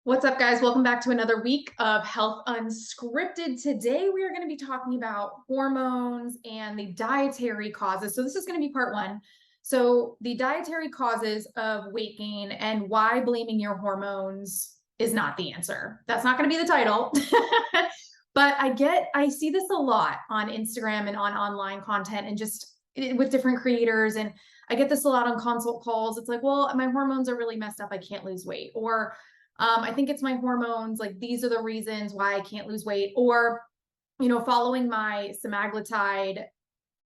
What's up, guys? Welcome back to another week of Health Unscripted. Today, we are going to be talking about hormones and the dietary causes. So this is going to be part one. So the dietary causes of weight gain and why blaming your hormones is not the answer. That's not going to be the title. But I see this a lot on Instagram and on online content and just with different creators. And I get this a lot on consult calls. It's like, well, my hormones are really messed up. I can't lose weight. Or I think it's my hormones. Like, these are the reasons why I can't lose weight. Or, following my semaglutide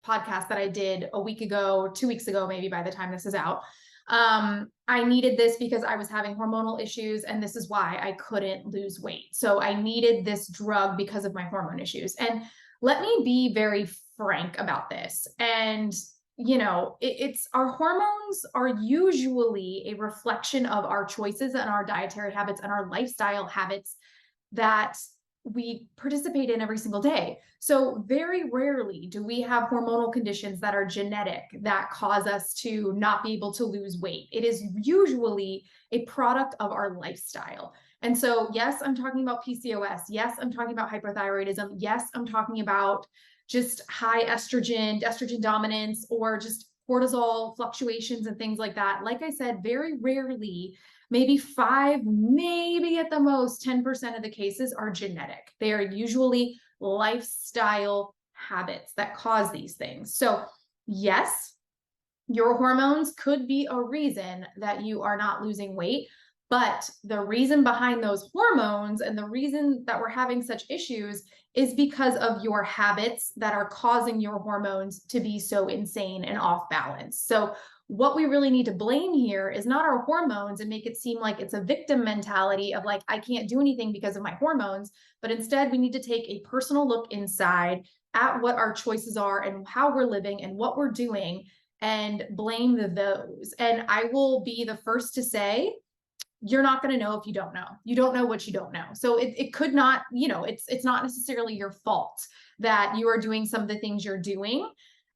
podcast that I did a week ago, 2 weeks ago, maybe by the time this is out. I needed this because I was having hormonal issues, and this is why I couldn't lose weight. So I needed this drug because of my hormone issues. And let me be very frank about this. And it's our hormones are usually a reflection of our choices and our dietary habits and our lifestyle habits that we participate in every single day. So very rarely do we have hormonal conditions that are genetic that cause us to not be able to lose weight. It is usually a product of our lifestyle. And so, yes, I'm talking about PCOS. Yes, I'm talking about hypothyroidism. Yes, I'm talking about just high estrogen dominance, or just cortisol fluctuations and things like that. Like I said, very rarely, maybe 5, maybe at the most 10% of the cases are genetic. They are usually lifestyle habits that cause these things. So yes, your hormones could be a reason that you are not losing weight, but the reason behind those hormones and the reason that we're having such issues is because of your habits that are causing your hormones to be so insane and off balance. So what we really need to blame here is not our hormones and make it seem like it's a victim mentality of like, I can't do anything because of my hormones, but instead we need to take a personal look inside at what our choices are and how we're living and what we're doing, and blame those. And I will be the first to say, you're not going to know if you don't know. You don't know what you don't know. So it could not, it's not necessarily your fault that you are doing some of the things you're doing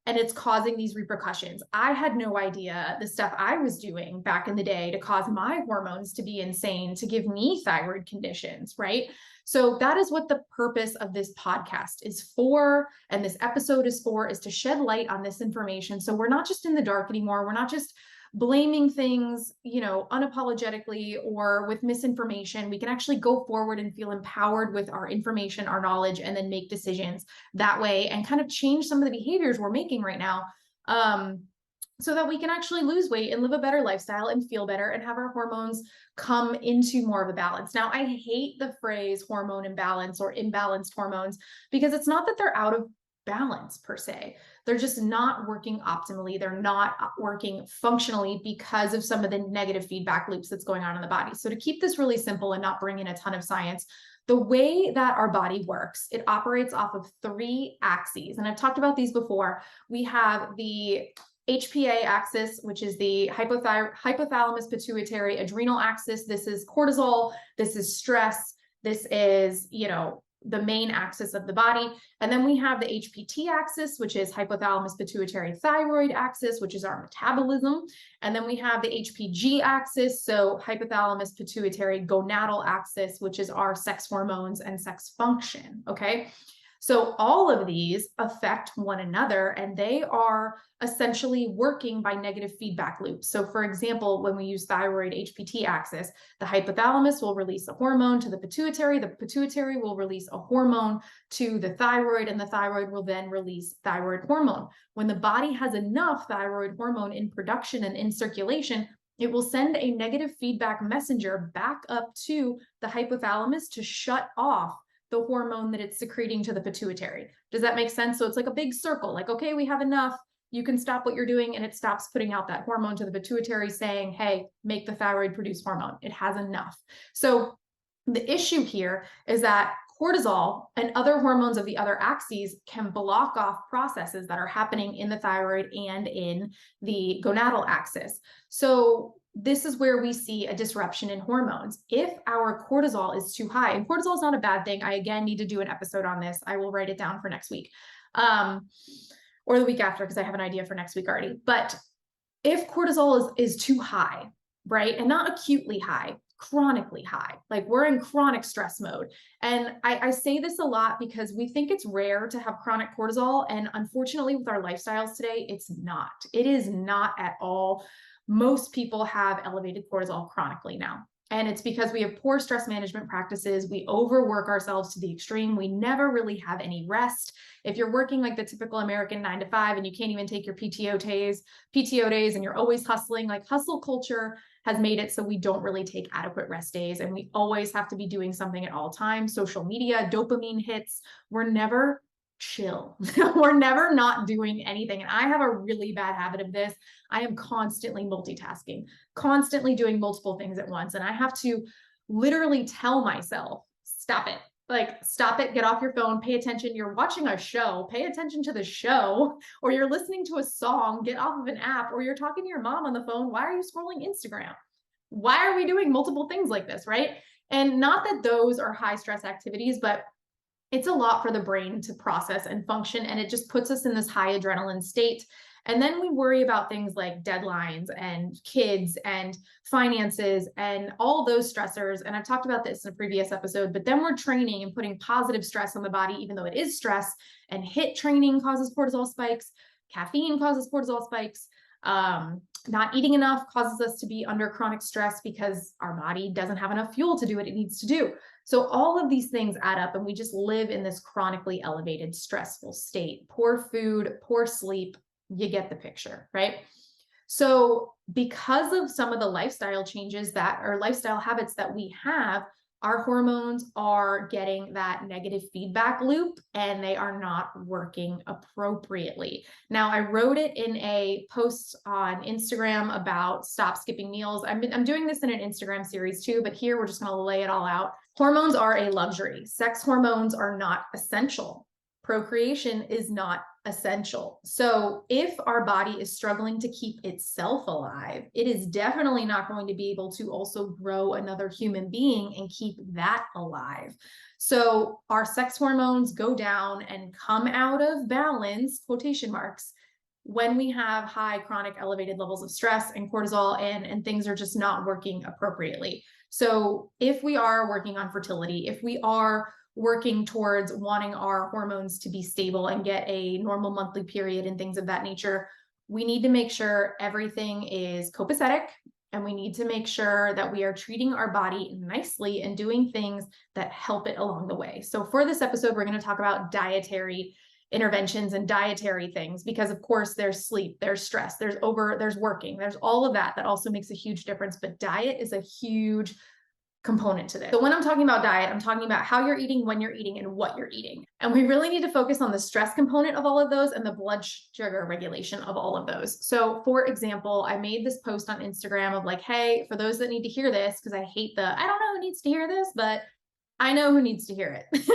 and it's causing these repercussions. I had no idea the stuff I was doing back in the day to cause my hormones to be insane, to give me thyroid conditions, right? So that is what the purpose of this podcast is for, and this episode is for, is to shed light on this information. So we're not just in the dark anymore. We're not just blaming things, unapologetically or with misinformation. We can actually go forward and feel empowered with our information, our knowledge, and then make decisions that way and kind of change some of the behaviors we're making right now, so that we can actually lose weight and live a better lifestyle and feel better and have our hormones come into more of a balance. Now, I hate the phrase hormone imbalance or imbalanced hormones, because it's not that they're out of balance per se. They're just not working optimally. They're not working functionally because of some of the negative feedback loops that's going on in the body. So to keep this really simple and not bring in a ton of science, the way that our body works, it operates off of 3 axes. And I've talked about these before. We have the HPA axis, which is the hypothalamus pituitary adrenal axis. This is cortisol. This is stress. This is, the main axis of the body. And then we have the HPT axis, which is hypothalamus pituitary thyroid axis, which is our metabolism. And then we have the HPG axis, so hypothalamus pituitary gonadal axis, which is our sex hormones and sex function. Okay. So all of these affect one another, and they are essentially working by negative feedback loops. So for example, when we use thyroid HPT axis, the hypothalamus will release a hormone to the pituitary will release a hormone to the thyroid, and the thyroid will then release thyroid hormone. When the body has enough thyroid hormone in production and in circulation, it will send a negative feedback messenger back up to the hypothalamus to shut off the hormone that it's secreting to the pituitary. Does that make sense? So it's like a big circle, like, okay, we have enough. You can stop what you're doing, and it stops putting out that hormone to the pituitary saying, hey, make the thyroid produce hormone. It has enough. So the issue here is that cortisol and other hormones of the other axes can block off processes that are happening in the thyroid and in the gonadal axis. So this is where we see a disruption in hormones. If our cortisol is too high, and cortisol is not a bad thing. I, again, need to do an episode on this. I will write it down for next week, or the week after, because I have an idea for next week already. But if cortisol is too high, right? And not acutely high, chronically high. Like we're in chronic stress mode. And I say this a lot because we think it's rare to have chronic cortisol. And unfortunately, with our lifestyles today, it's not. It is not at all. Most people have elevated cortisol chronically now. And it's because we have poor stress management practices. We overwork ourselves to the extreme. We never really have any rest. If you're working like the typical American 9 to 5 and you can't even take your PTO days and you're always hustling, like hustle culture has made it so we don't really take adequate rest days and we always have to be doing something at all times. Social media, dopamine hits. We're never chill. We're never not doing anything. And I have a really bad habit of this. I am constantly multitasking, constantly doing multiple things at once. And I have to literally tell myself, stop it. Like, stop it, get off your phone, pay attention. You're watching a show, pay attention to the show, or you're listening to a song, get off of an app, or you're talking to your mom on the phone. Why are you scrolling Instagram? Why are we doing multiple things like this, right? And not that those are high stress activities, but it's a lot for the brain to process and function. And it just puts us in this high adrenaline state. And then we worry about things like deadlines and kids and finances and all those stressors. And I've talked about this in a previous episode, but then we're training and putting positive stress on the body, even though it is stress. And HIIT training causes cortisol spikes. Caffeine causes cortisol spikes. Not eating enough causes us to be under chronic stress because our body doesn't have enough fuel to do what it needs to do. So all of these things add up and we just live in this chronically elevated, stressful state. Poor food, poor sleep, you get the picture, right? So because of some of the lifestyle changes that or lifestyle habits that we have, our hormones are getting that negative feedback loop and they are not working appropriately. Now, I wrote it in a post on Instagram about stop skipping meals. I'm doing this in an Instagram series too, but here we're just going to lay it all out. Hormones are a luxury. Sex hormones are not essential. Procreation is not essential. So if our body is struggling to keep itself alive, it is definitely not going to be able to also grow another human being and keep that alive. So our sex hormones go down and come out of balance, quotation marks, when we have high chronic elevated levels of stress and cortisol and things are just not working appropriately. So if we are working on fertility, if we are working towards wanting our hormones to be stable and get a normal monthly period and things of that nature, we need to make sure everything is copacetic and we need to make sure that we are treating our body nicely and doing things that help it along the way. So for this episode, we're going to talk about dietary interventions and dietary things because of course there's sleep, there's stress, there's working, there's all of that also makes a huge difference, but diet is a huge component to this. So when I'm talking about diet, I'm talking about how you're eating, when you're eating, and what you're eating. And we really need to focus on the stress component of all of those and the blood sugar regulation of all of those. So for example, I made this post on Instagram of like, hey, for those that need to hear this, because I hate I don't know who needs to hear this, but I know who needs to hear it.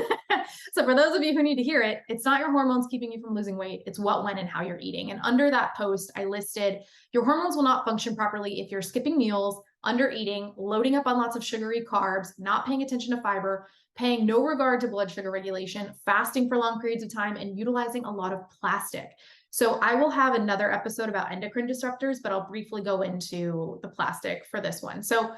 So for those of you who need to hear it, it's not your hormones keeping you from losing weight. It's what, when, and how you're eating. And under that post, I listed your hormones will not function properly if you're skipping meals, under eating, loading up on lots of sugary carbs, not paying attention to fiber, paying no regard to blood sugar regulation, fasting for long periods of time, and utilizing a lot of plastic. So I will have another episode about endocrine disruptors, but I'll briefly go into the plastic for this one. So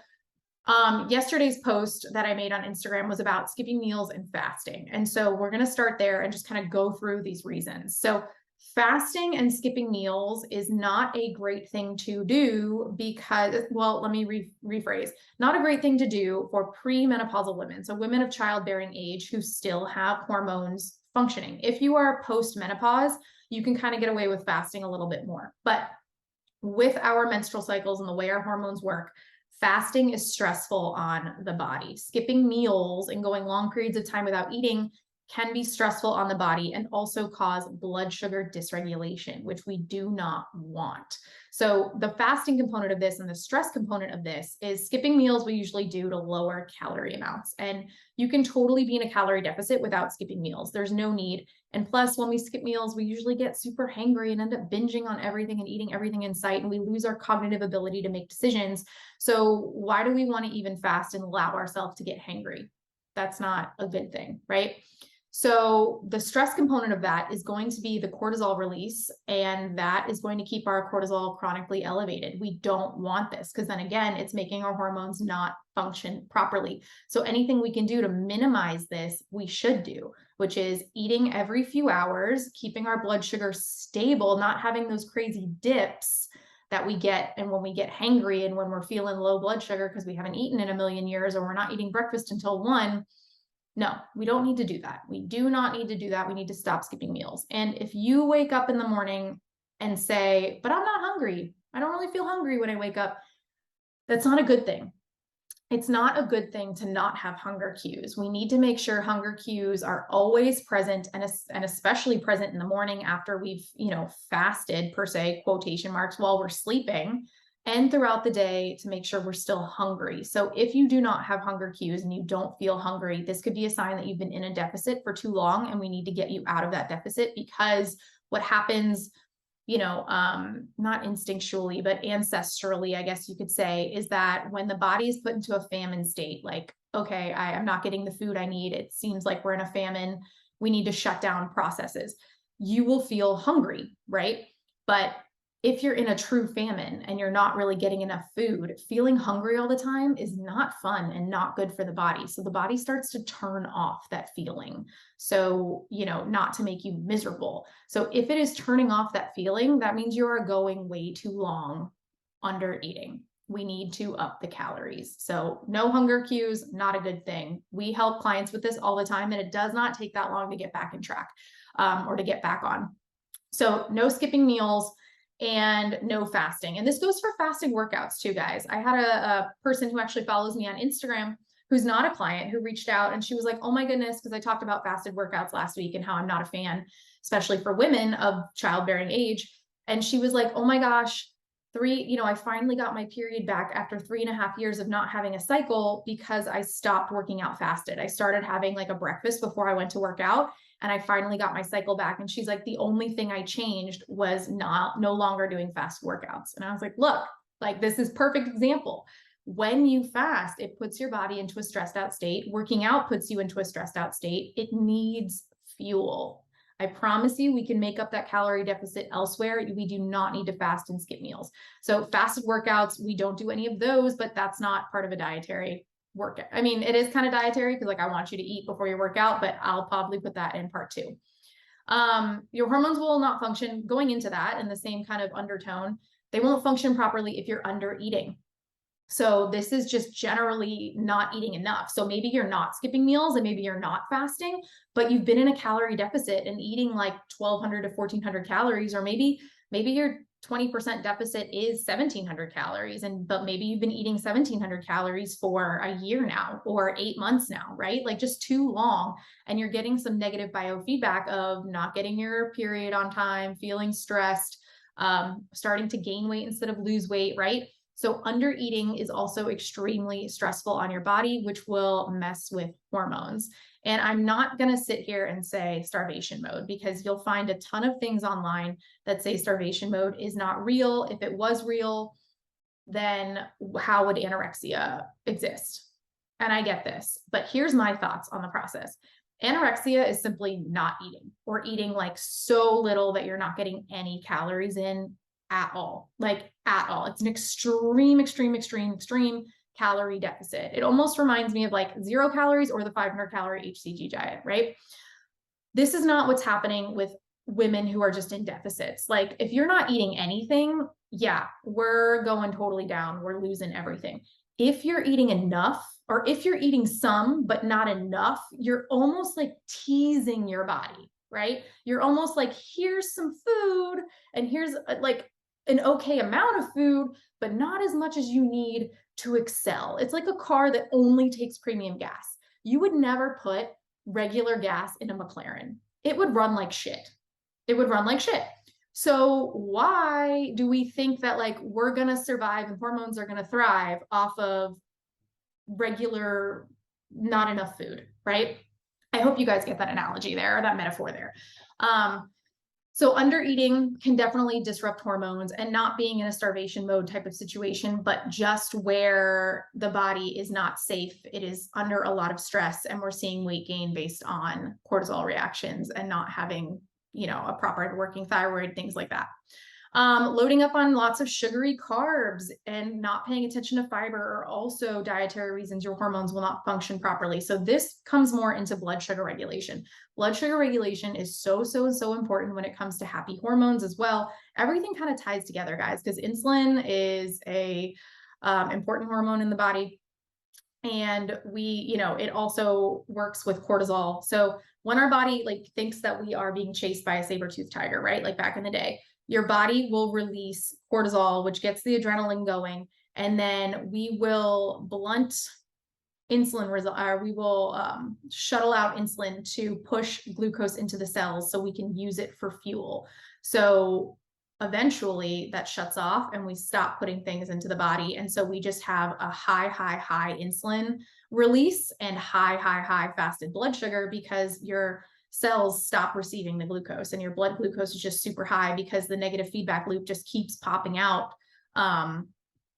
yesterday's post that I made on Instagram was about skipping meals and fasting. And so we're going to start there and just kind of go through these reasons. So fasting and skipping meals is not a great thing to do because, well, let me rephrase, not a great thing to do for premenopausal women. So women of childbearing age who still have hormones functioning. If you are post-menopause, you can kind of get away with fasting a little bit more. But with our menstrual cycles and the way our hormones work, fasting is stressful on the body. Skipping meals and going long periods of time without eating can be stressful on the body and also cause blood sugar dysregulation, which we do not want. So the fasting component of this and the stress component of this is skipping meals we usually do to lower calorie amounts. And you can totally be in a calorie deficit without skipping meals. There's no need. And plus, when we skip meals, we usually get super hangry and end up binging on everything and eating everything in sight, and we lose our cognitive ability to make decisions. So why do we want to even fast and allow ourselves to get hangry? That's not a good thing, right? So the stress component of that is going to be the cortisol release, and that is going to keep our cortisol chronically elevated. We don't want this because then again, it's making our hormones not function properly. So anything we can do to minimize this, we should do, which is eating every few hours, keeping our blood sugar stable, not having those crazy dips that we get. And when we get hangry and when we're feeling low blood sugar because we haven't eaten in a million years or we're not eating breakfast until 1, no, we don't need to do that. We do not need to do that. We need to stop skipping meals. And if you wake up in the morning and say, but I'm not hungry, I don't really feel hungry when I wake up, that's not a good thing. It's not a good thing to not have hunger cues. We need to make sure hunger cues are always present, and especially present in the morning after we've, fasted, per se, quotation marks, while we're sleeping, and throughout the day to make sure we're still hungry. So if you do not have hunger cues and you don't feel hungry, this could be a sign that you've been in a deficit for too long, and we need to get you out of that deficit, because what happens, not instinctually, but ancestrally, I guess you could say, is that when the body is put into a famine state, like, okay, I'm not getting the food I need, it seems like we're in a famine, we need to shut down processes, you will feel hungry, right? But if you're in a true famine and you're not really getting enough food, feeling hungry all the time is not fun and not good for the body. So the body starts to turn off that feeling. So, not to make you miserable. So if it is turning off that feeling, that means you are going way too long under eating. We need to up the calories. So no hunger cues, not a good thing. We help clients with this all the time, and it does not take that long to get back in track, or to get back on. So no skipping meals and no fasting. And this goes for fasting workouts too, guys. I had a person who actually follows me on Instagram who's not a client, who reached out, and she was like, oh my goodness, because I talked about fasted workouts last week and how I'm not a fan, especially for women of childbearing age. And she was like, oh my gosh, I finally got my period back after 3.5 years of not having a cycle because I stopped working out fasted. I started having like a breakfast before I went to work out, and I finally got my cycle back. And she's like, the only thing I changed was no longer doing fast workouts. And I was like, look, like, this is perfect example. When you fast, it puts your body into a stressed out state. Working out puts you into a stressed out state. It needs fuel. I promise you, we can make up that calorie deficit elsewhere. We do not need to fast and skip meals. So fasted workouts, we don't do any of those, but that's not part of a dietary workout. I mean, it is kind of dietary because, like, I want you to eat before you work out, but I'll probably put that in part 2. Your hormones will not function, going into that in the same kind of undertone. They won't function properly if you're under eating. So this is just generally not eating enough. So maybe you're not skipping meals and maybe you're not fasting, but you've been in a calorie deficit and eating like 1,200 to 1,400 calories, or maybe your 20% deficit is 1,700 calories, but maybe you've been eating 1,700 calories for a year now or 8 months now, right? Like, just too long. And you're getting some negative biofeedback of not getting your period on time, feeling stressed, starting to gain weight instead of lose weight, right? So under eating is also extremely stressful on your body, which will mess with hormones. And I'm not going to sit here and say starvation mode, because you'll find a ton of things online that say starvation mode is not real. If it was real, then how would anorexia exist? And I get this, but here's my thoughts on the process. Anorexia is simply not eating, or eating like so little that you're not getting any calories in at all, like at all. It's an extreme calorie deficit. It almost reminds me of like 0 calories or the 500 calorie HCG diet, right? This is not what's happening with women who are just in deficits. Like, if you're not eating anything, yeah, we're going totally down. We're losing everything. If you're eating enough, or if you're eating some, but not enough, you're almost like teasing your body, right? You're almost like, here's some food, and here's like an okay amount of food, but not as much as you need to excel. It's like a car that only takes premium gas. You would never put regular gas in a McLaren. It would run like shit. It would run like shit. So why do we think that like we're going to survive and hormones are going to thrive off of regular, not enough food, right? I hope you guys get that analogy there, or that metaphor there. So under eating can definitely disrupt hormones, and not being in a starvation mode type of situation, but just where the body is not safe. It is under a lot of stress, and we're seeing weight gain based on cortisol reactions and not having, a proper working thyroid, things like that. Loading up on lots of sugary carbs and not paying attention to fiber are also dietary reasons your hormones will not function properly. So this comes more into blood sugar regulation. Blood sugar regulation is so important when it comes to happy hormones as well. Everything kind of ties together, guys, because insulin is a important hormone in the body. And it also works with cortisol. So when our body thinks that we are being chased by a saber-toothed tiger, right? Like back in the day, your body will release cortisol, which gets the adrenaline going. And then we will blunt insulin, we will shuttle out insulin to push glucose into the cells so we can use it for fuel. So eventually that shuts off and we stop putting things into the body. And so we just have a high insulin release and high fasted blood sugar, because your cells stop receiving the glucose and your blood glucose is just super high because the negative feedback loop just keeps popping out.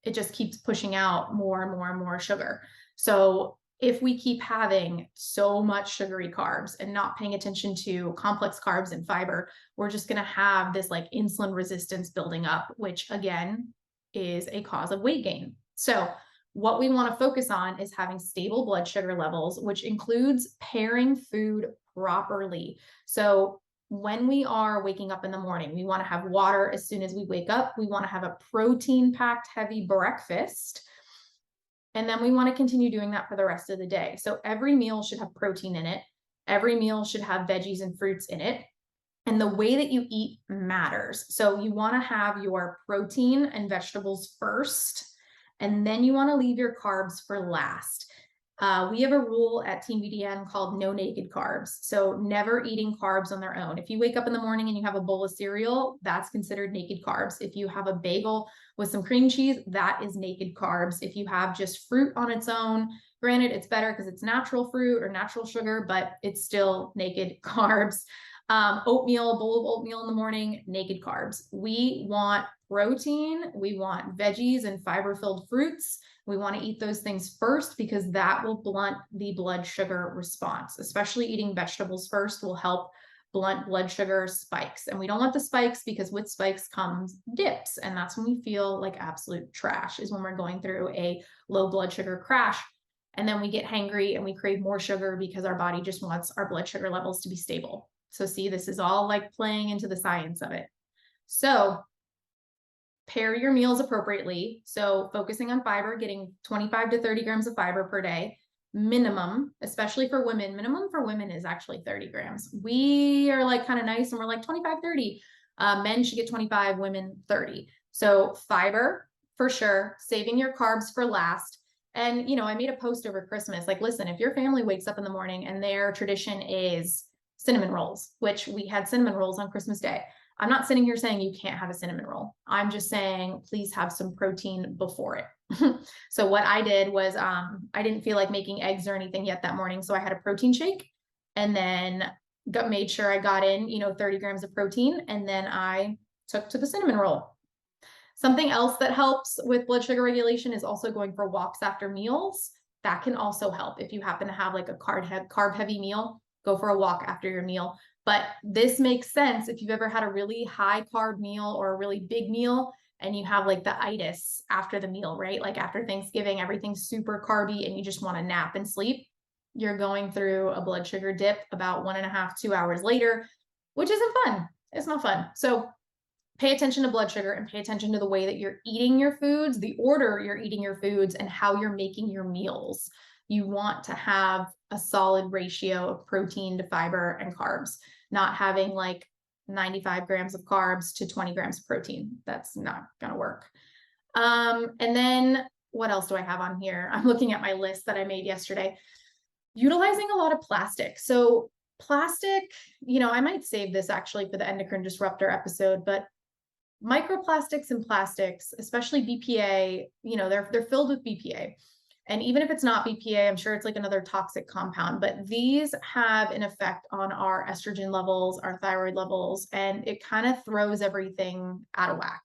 It just keeps pushing out more and more sugar. So if we keep having so much sugary carbs and not paying attention to complex carbs and fiber, we're just going to have this insulin resistance building up, which again is a cause of weight gain. So what we want to focus on is having stable blood sugar levels, which includes pairing food properly. So when we are waking up in the morning, we want to have water as soon as we wake up. We want to have a protein-packed heavy breakfast. And then we want to continue doing that for the rest of the day. So every meal should have protein in it. Every meal should have veggies and fruits in it. And the way that you eat matters. So you want to have your protein and vegetables first, and then you want to leave your carbs for last. We have a rule at Team BDN called no naked carbs. So never eating carbs on their own. If you wake up in the morning and you have a bowl of cereal, that's considered naked carbs. If you have a bagel with some cream cheese, that is naked carbs. If you have just fruit on its own, granted, it's better because it's natural fruit or natural sugar, but it's still naked carbs. Oatmeal, a bowl of oatmeal in the morning, naked carbs. We want protein, we want veggies and fiber-filled fruits. We want to eat those things first because that will blunt the blood sugar response. Especially eating vegetables first will help blunt blood sugar spikes. And we don't want the spikes because with spikes comes dips. And that's when we feel like absolute trash, is when we're going through a low blood sugar crash. And then we get hangry and we crave more sugar because our body just wants our blood sugar levels to be stable. So see, this is all playing into the science of it. So pair your meals appropriately. So focusing on fiber, getting 25 to 30 grams of fiber per day, minimum, especially for women. Minimum for women is actually 30 grams. We are kind of nice and we're 25, 30. Men should get 25, women 30. So fiber for sure, saving your carbs for last. And, I made a post over Christmas, listen, if your family wakes up in the morning and their tradition is cinnamon rolls, which we had cinnamon rolls on Christmas Day. I'm not sitting here saying you can't have a cinnamon roll. I'm just saying, please have some protein before it. So what I did was, I didn't feel like making eggs or anything yet that morning. So I had a protein shake and then made sure I got in, 30 grams of protein. And then I took to the cinnamon roll. Something else that helps with blood sugar regulation is also going for walks after meals. That can also help. If you happen to have a carb heavy meal, go for a walk after your meal. But this makes sense if you've ever had a really high carb meal or a really big meal and you have the itis after the meal, right? After Thanksgiving, everything's super carby and you just want to nap and sleep. You're going through a blood sugar dip about 1.5, 2 hours later, which isn't fun. It's not fun. So pay attention to blood sugar and pay attention to the way that you're eating your foods, the order you're eating your foods, and how you're making your meals. You want to have a solid ratio of protein to fiber and carbs, not having 95 grams of carbs to 20 grams of protein. That's not going to work. And then what else do I have on here? I'm looking at my list that I made yesterday. Utilizing a lot of plastic. So plastic, I might save this actually for the endocrine disruptor episode, but microplastics and plastics, especially BPA, they're filled with BPA. And even if it's not BPA, I'm sure it's like another toxic compound, but these have an effect on our estrogen levels, our thyroid levels, and it kind of throws everything out of whack.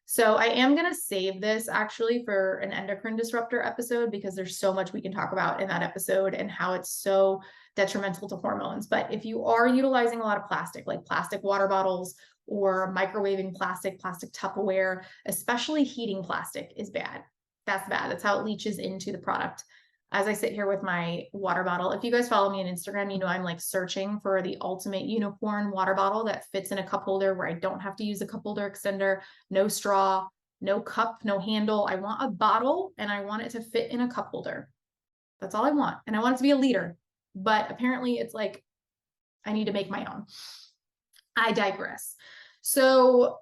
So I am going to save this actually for an endocrine disruptor episode because there's so much we can talk about in that episode and how it's so detrimental to hormones. But if you are utilizing a lot of plastic, like plastic water bottles or microwaving plastic, plastic Tupperware, especially heating plastic is bad. That's bad. That's how it leaches into the product. As I sit here with my water bottle, if you guys follow me on Instagram, you know I'm like searching for the ultimate unicorn water bottle that fits in a cup holder where I don't have to use a cup holder extender, no straw, no cup, no handle. I want a bottle and I want it to fit in a cup holder. That's all I want. And I want it to be a liter. But apparently it's like, I need to make my own. I digress. So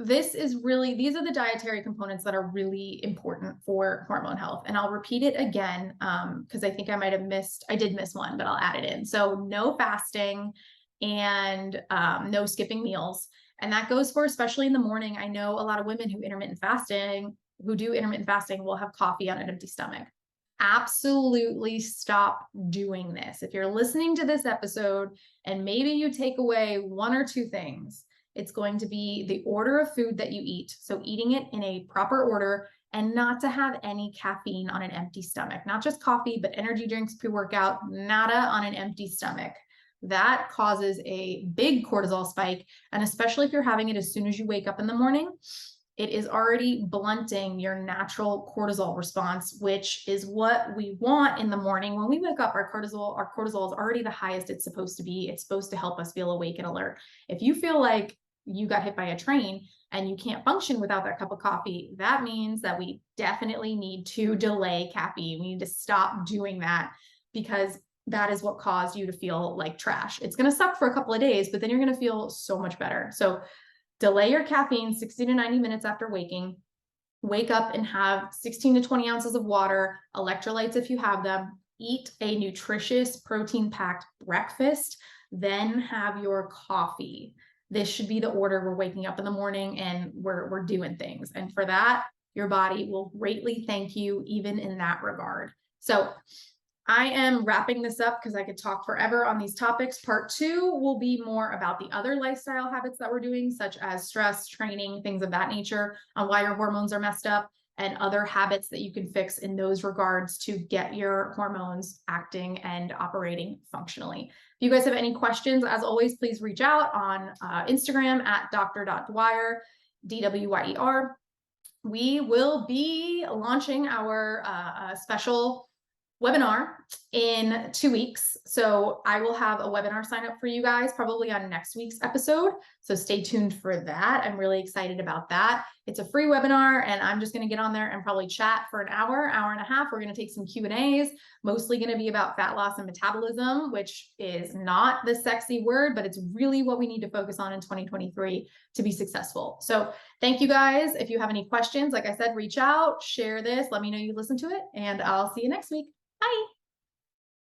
these are the dietary components that are really important for hormone health. And I'll repeat it again, because I think I did miss one, but I'll add it in. So no fasting and no skipping meals. And that goes for, especially in the morning. I know a lot of women who do intermittent fasting will have coffee on an empty stomach. Absolutely stop doing this. If you're listening to this episode and maybe you take away one or two things, it's going to be the order of food that you eat. So eating it in a proper order and not to have any caffeine on an empty stomach, not just coffee, but energy drinks, pre-workout, nada on an empty stomach. That causes a big cortisol spike. And especially if you're having it as soon as you wake up in the morning, it is already blunting your natural cortisol response, which is what we want in the morning. When we wake up, our cortisol is already the highest it's supposed to be. It's supposed to help us feel awake and alert. If you feel like you got hit by a train and you can't function without that cup of coffee, that means that we definitely need to delay caffeine. We need to stop doing that because that is what caused you to feel like trash. It's going to suck for a couple of days, but then you're going to feel so much better. So delay your caffeine 60 to 90 minutes after waking. Wake up and have 16 to 20 ounces of water, electrolytes if you have them. Eat a nutritious, protein-packed breakfast, then have your coffee. This should be the order. We're waking up in the morning and we're doing things. And for that, your body will greatly thank you even in that regard. So I am wrapping this up because I could talk forever on these topics. Part 2 will be more about the other lifestyle habits that we're doing, such as stress, training, things of that nature, on why your hormones are messed up, and other habits that you can fix in those regards to get your hormones acting and operating functionally. If you guys have any questions, as always, please reach out on Instagram at dr.dwyer, DWYER. We will be launching our special webinar in 2 weeks. So I will have a webinar sign up for you guys probably on next week's episode. So stay tuned for that. I'm really excited about that. It's a free webinar and I'm just going to get on there and probably chat for an hour, hour and a half. We're going to take some Q&As, mostly going to be about fat loss and metabolism, which is not the sexy word, but it's really what we need to focus on in 2023 to be successful. So thank you guys. If you have any questions, like I said, reach out, share this, let me know you listen to it, and I'll see you next week. Bye.